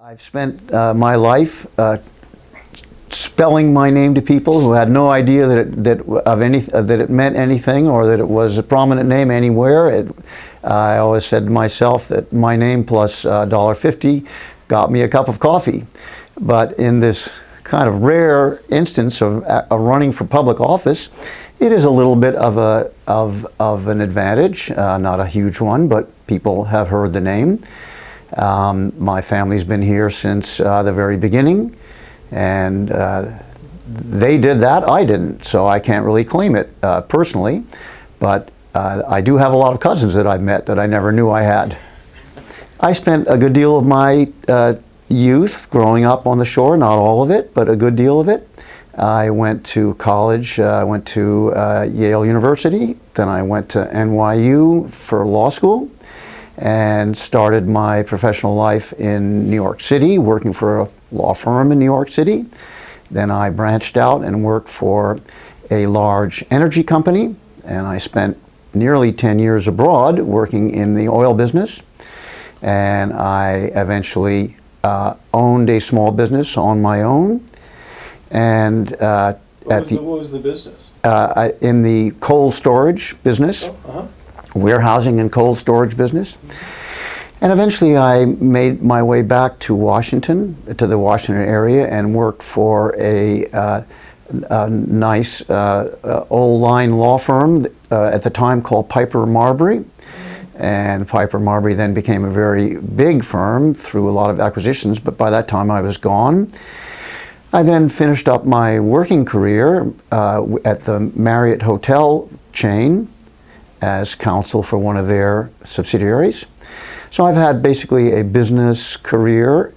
I've spent my life spelling my name to people who had no idea that it meant anything or that it was a prominent name anywhere. I always said to myself that my name plus $1.50 got me a cup of coffee. But in this kind of rare instance of running for public office, it is a little bit of an advantage, not a huge one, but people have heard the name. My family's been here since the very beginning, and they did that, I didn't, so I can't really claim it personally, but I do have a lot of cousins that I've met that I never knew I had. I spent a good deal of my youth growing up on the shore, not all of it, but a good deal of it. I went to college, I went to Yale University, then I went to NYU for law school, and started my professional life in New York City, working for a law firm in New York City. Then I branched out and worked for a large energy company, and I spent nearly 10 years abroad working in the oil business. And I eventually owned a small business on my own. And what was the business? In the cold storage business. Warehousing and cold storage business. And eventually I made my way back to Washington, to the Washington area, and worked for a nice old line law firm at the time called Piper Marbury. And Piper Marbury then became a very big firm through a lot of acquisitions, but by that time I was gone. I then finished up my working career at the Marriott Hotel chain as counsel for one of their subsidiaries. So I've had basically a business career,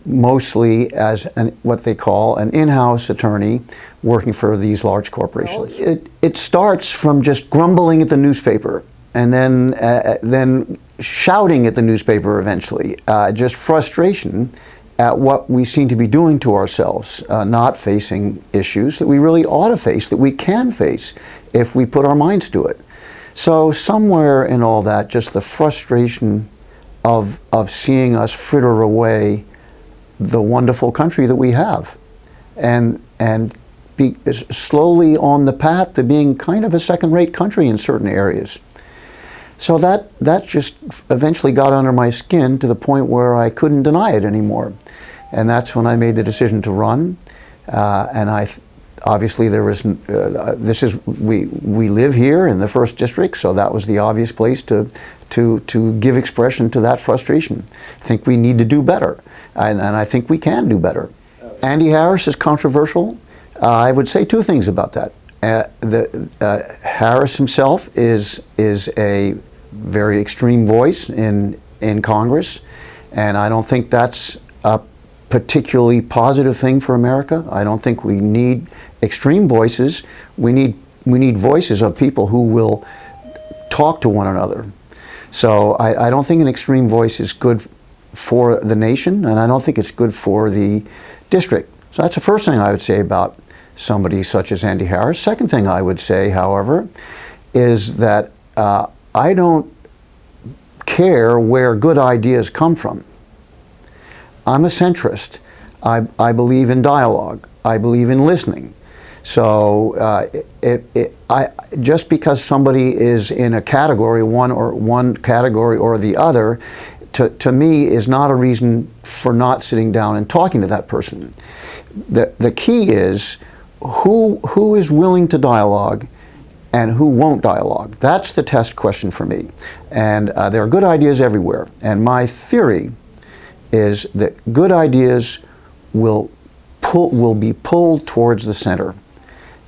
mostly as what they call an in-house attorney working for these large corporations. It starts from just grumbling at the newspaper and then shouting at the newspaper eventually, just frustration at what we seem to be doing to ourselves, not facing issues that we really ought to face, that we can face if we put our minds to it. So somewhere in all that, just the frustration of seeing us fritter away the wonderful country that we have, and be slowly on the path to being kind of a second-rate country in certain areas. So that just eventually got under my skin to the point where I couldn't deny it anymore. And that's when I made the decision to run. And obviously there was, we live here in the 1st District, so that was the obvious place to give expression to that frustration. I think we need to do better, and I think we can do better. Andy Harris is controversial. I would say 2 things about that. Harris himself is a very extreme voice in Congress, and I don't think that's a particularly positive thing for America. I don't think we need extreme voices. We need voices of people who will talk to one another. So I don't think an extreme voice is good for the nation, and I don't think it's good for the district. So that's the first thing I would say about somebody such as Andy Harris. Second thing I would say, however, is that I don't care where good ideas come from. I'm a centrist. I believe in dialogue. I believe in listening. So just because somebody is in a category, one category or the other, to me is not a reason for not sitting down and talking to that person. The key is who is willing to dialogue and who won't dialogue. That's the test question for me. And there are good ideas everywhere. And my theory is that good ideas will be pulled towards the center.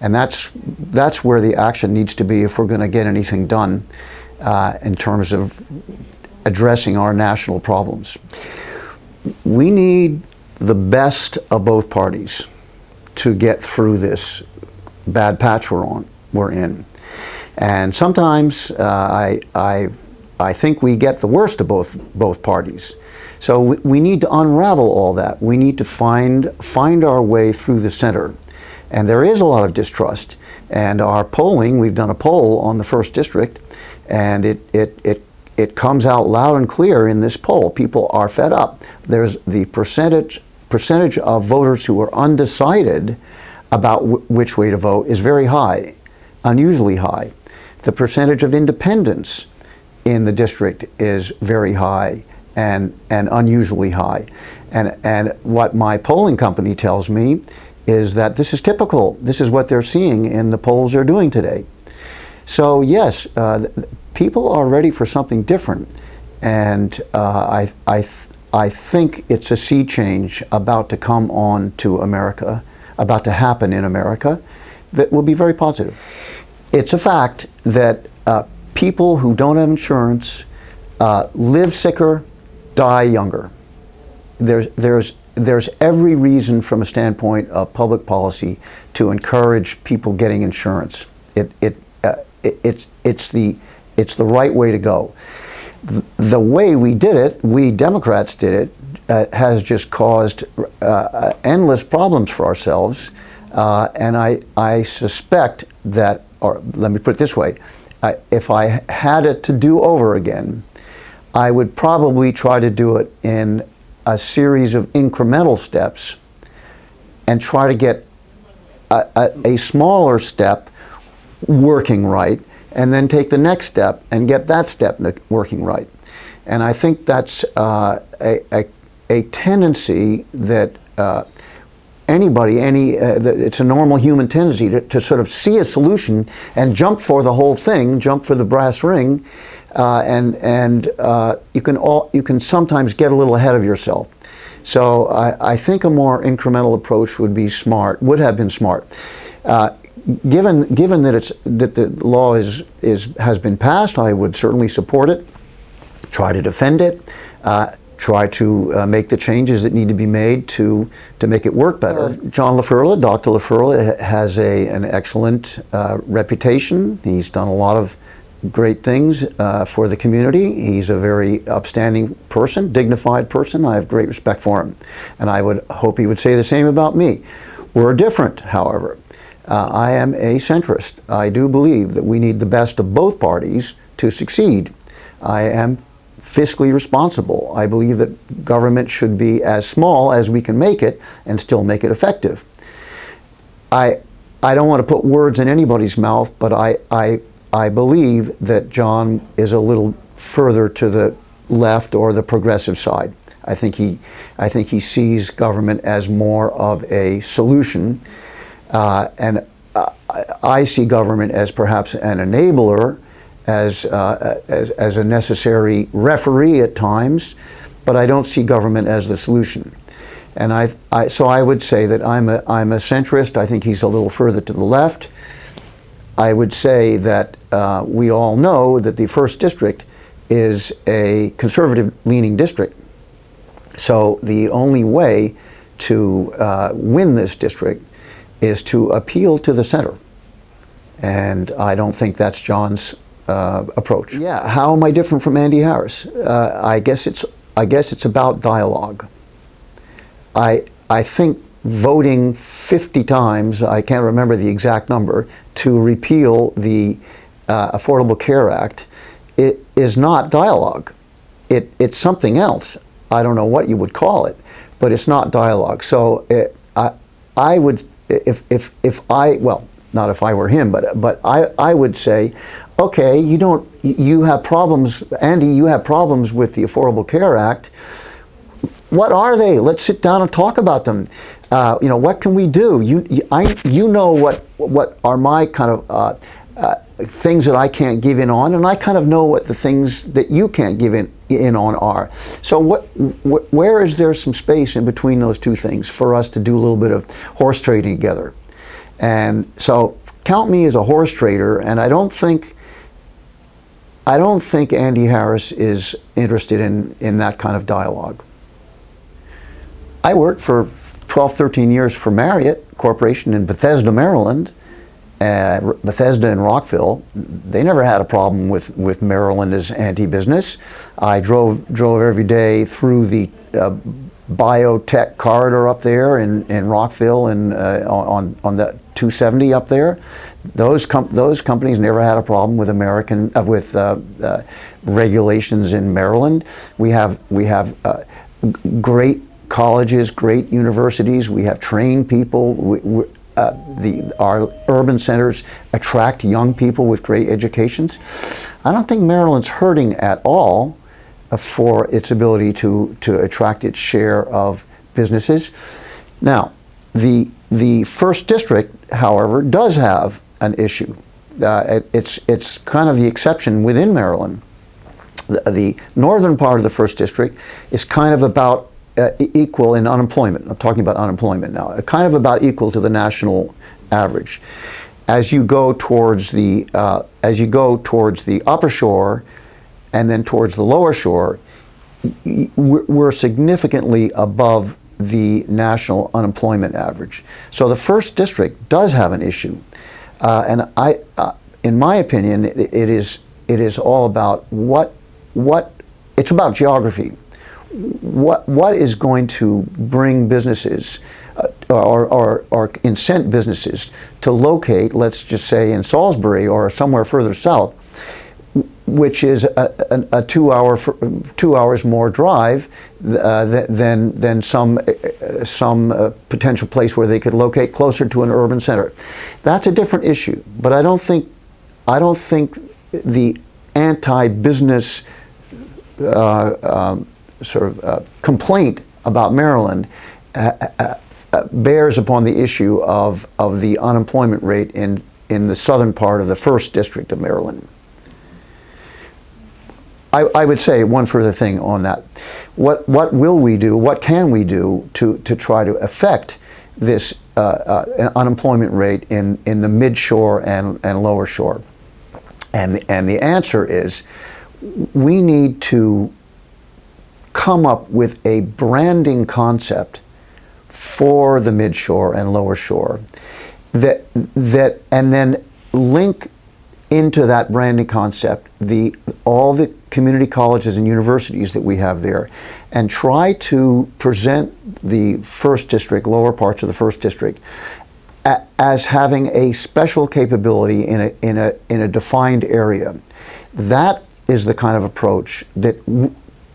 And that's where the action needs to be if we're going to get anything done in terms of addressing our national problems. We need the best of both parties to get through this bad patch we're in. And sometimes I think we get the worst of both parties. So we need to unravel all that. We need to find our way through the center. And there is a lot of distrust. And our polling, we've done a poll on the 1st District, and it it comes out loud and clear in this poll. People are fed up. There's the percentage of voters who are undecided about which way to vote is very high, unusually high. The percentage of independents in the district is very high and unusually high. And what my polling company tells me is that this is typical. This is what they're seeing in the polls they're doing today. So yes, people are ready for something different, and I think it's a sea change about to come on to America, about to happen in America, that will be very positive. It's a fact that people who don't have insurance live sicker, die younger. There's every reason from a standpoint of public policy to encourage people getting insurance. It's the right way to go. The way we did it, we Democrats did it, has just caused endless problems for ourselves. And I suspect that, or let me put it this way, if I had it to do over again, I would probably try to do it in a series of incremental steps and try to get a smaller step working right, and then take the next step and get that step working right. And I think that's a tendency that it's a normal human tendency to sort of see a solution and jump for the whole thing, jump for the brass ring, and you can sometimes get a little ahead of yourself. So I think a more incremental approach would have been smart. Given that the law has been passed, I would certainly support it, try to defend it, try to make the changes that need to be made to make it work better. John LaFerla, Dr. LaFerla, has an excellent reputation. He's done a lot of great things for the community. He's a very upstanding person, dignified person. I have great respect for him, and I would hope he would say the same about me. We're different, however. I am a centrist. I do believe that we need the best of both parties to succeed. I am fiscally responsible. I believe that government should be as small as we can make it and still make it effective. I don't want to put words in anybody's mouth, but I believe that John is a little further to the left or the progressive side. I think he sees government as more of a solution. And I see government as perhaps an enabler, as a necessary referee at times, but I don't see government as the solution. And so I would say that I'm a centrist. I think he's a little further to the left. I would say that we all know that the 1st District is a conservative-leaning district. So the only way to win this district is to appeal to the center. And I don't think that's John's approach. Yeah, how am I different from Andy Harris? I guess it's about dialogue. I think voting 50 times, I can't remember the exact number, to repeal the Affordable Care Act, it is not dialogue. It's something else. I don't know what you would call it, but it's not dialogue. So I would, well, not if I were him, but I would say, okay, you have problems, Andy, you have problems with the Affordable Care Act. What are they? Let's sit down and talk about them. What can we do? You know what are my kind of things that I can't give in on, and I kind of know what the things that you can't give in on are. So where is there some space in between those two things for us to do a little bit of horse trading together? And so count me as a horse trader, and I don't think Andy Harris is interested in that kind of dialogue. I worked for 12, 13 years for Marriott Corporation in Bethesda, Maryland. Bethesda and Rockville, they never had a problem with Maryland as anti-business. I drove every day through the biotech corridor up there in Rockville and on the 270 up there. Those companies never had a problem with regulations in Maryland. We have great colleges, great universities. We have trained people. Our urban centers attract young people with great educations. I don't think Maryland's hurting at all for its ability to attract its share of businesses. Now, the first district, however, does have an issue. It's kind of the exception within Maryland. The northern part of the first district is kind of about equal in unemployment. I'm talking about unemployment now. Kind of about equal to the national average. As you go towards the upper shore, and then towards the lower shore, we're significantly above the national unemployment average. So the first district does have an issue, and in my opinion, it is all about what it's about geography. What is going to bring businesses or incent businesses to locate, let's just say in Salisbury or somewhere further south, which is a 2 hours more drive than some potential place where they could locate closer to an urban center. That's a different issue, but I don't think the anti-business complaint about Maryland bears upon the issue of the unemployment rate in the southern part of the first district of Maryland. I would say one further thing on that. What will we do? What can we do to try to affect this unemployment rate in the midshore and lower shore? And the answer is we need to come up with a branding concept for the midshore and lower shore that and then link into that branding concept all the community colleges and universities that we have there, and try to present the first district, lower parts of the first district, as having a special capability in a defined area. That is the kind of approach that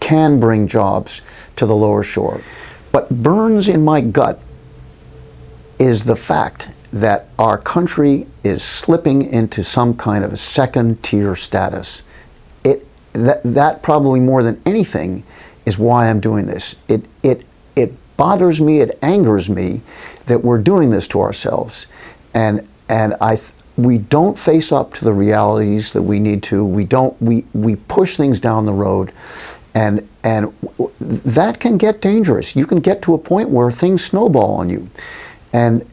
can bring jobs to the lower shore. What burns in my gut is the fact that our country is slipping into some kind of a second-tier status. That probably more than anything is why I'm doing this. It bothers me, it angers me that we're doing this to ourselves, and we don't face up to the realities that we need to. We push things down the road, and that can get dangerous. You can get to a point where things snowball on you, and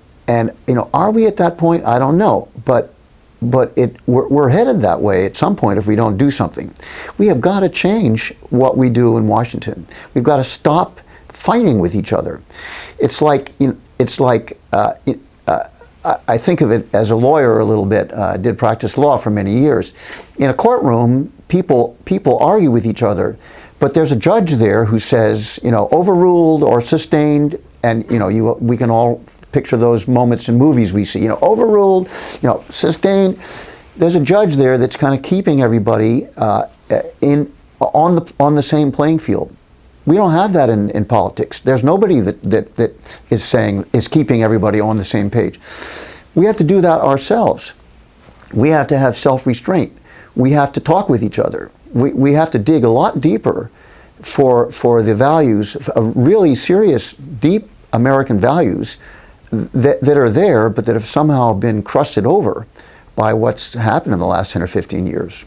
are we at that point? I don't know, but we're headed that way at some point if we don't do something. We have got to change what we do in Washington. We've got to stop fighting with each other. It's like I think of it as a lawyer a little bit. I did practice law for many years. In a courtroom, people argue with each other, but there's a judge there who says, overruled or sustained, and we can all picture those moments in movies we see, overruled, sustained. There's a judge there that's kind of keeping everybody on the same playing field. We don't have that in politics. There's nobody that is keeping everybody on the same page. We have to do that ourselves. We have to have self-restraint. We have to talk with each other. We have to dig a lot deeper for the values, really serious, deep American values that are there, but that have somehow been crusted over by what's happened in the last 10 or 15 years.